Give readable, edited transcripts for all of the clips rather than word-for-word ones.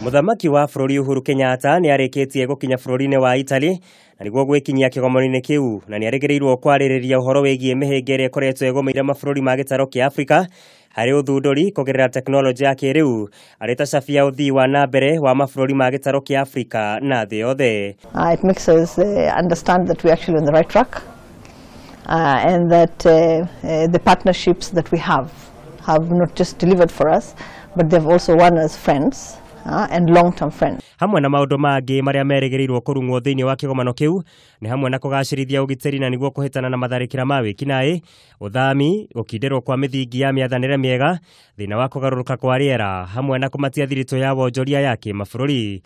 Muthamaki wa bururi Uhuru Kenyatta ni arikitie gukinya bururi-ini wa Italy na niguo gwikinyia kigomano-ini kiu na ni arigereirwo kwaririria uhoro wigie mihingere ikoretwo igomeire mabururi ma gitaru kia Africa hari uthunduri kugerera teknoloji ya kiriu areta cafia uthii wa nambere wa mabururi ma gitaru kia Africa na thi yothe. It makes us understand that we're actually on the right track and that the partnerships that we have not just delivered for us, but they've also won us friends and long-term friends. Hamwe na maundu mangi maria merigereirwo kurungwo thiini wa kigomano kiu ni hamwe na kugacirithia ugitiri na niguo kuhitana na matharikira ma wikinai, uthami, gukindirwo kwa mithingi ya miathanire miega, thina wa kugaruruka kwa riera, hamwe na kumatia thirito ya wonjoria ya kimabururi.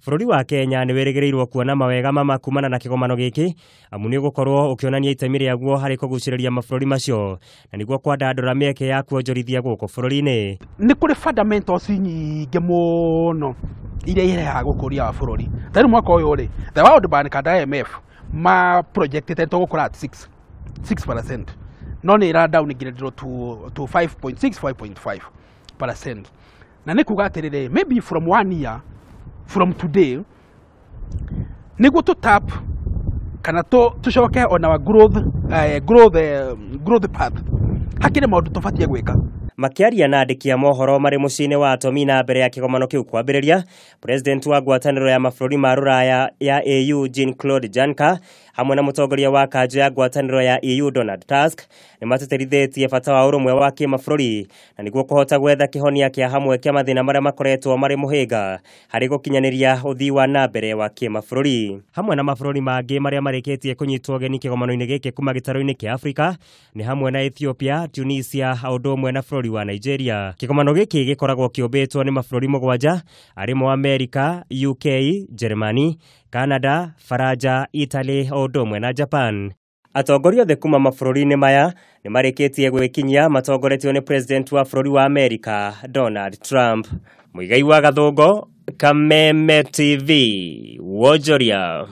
Bururi wa Kenya ni werigereirwo kuona mawega mama kumana na kigomano giki amu ni gukorwo ukionania itemi riaguo hari kuguciriria mabururi macio na niguo kwandandura mieke ya kuonjorithia guku bururi-ini. Ni kuri fundamentals nyingi muno iria irehaga gukuria wa bururi. Tari mwaka uyu ri the World Bank and IMF ma projected to gukura at 6%. No ni ra down ngiriro to 5.5%. Na ni kuga atirire maybe from 1 year from today, nigo to tap kana tushoke on our growth path. Hakire maundu tufatie gwika. Makiaria na andiki a mohoro mari mucii-ini wa Taormina mbere ya kigomano kiu kwambiriria, president wa ngwataniro ya mabururi ma ruraya ya AU Jean-Claude Juncker hamwe na mutongoria wa kanjo ya ngwataniro ya EU Donald Tusk ni mateterithitie bata wa urumwe wa kimabururi na niguo kuhota gwetha kihonia kia hamwe kia mathina maria makoretwo mari muhinga hari gukinyaniria uthii wa nambere wa kimabururi. Hamwe na mabururi mangi maria marikitie kunyitwo ugeni kigomano-ini giki kuma gitaru-ini kia Africa ni hamwe na Ethiopia, Tunisia, aundo umwe na bururi wa Nigeria. Kigomano giki gikoragwo kiumbitwo ni mabururi mugwanja arimo America, UK, Germany, Canada, Faraja, Italy, aundo umwe na Japan. Atongoria othe kuma mabururi-ini maya ni marikitie gwikinyia matongoretio ni president wa bururi wa America Donald Trump. Muigai wa Gathungo, Kameme TV, Wojoria.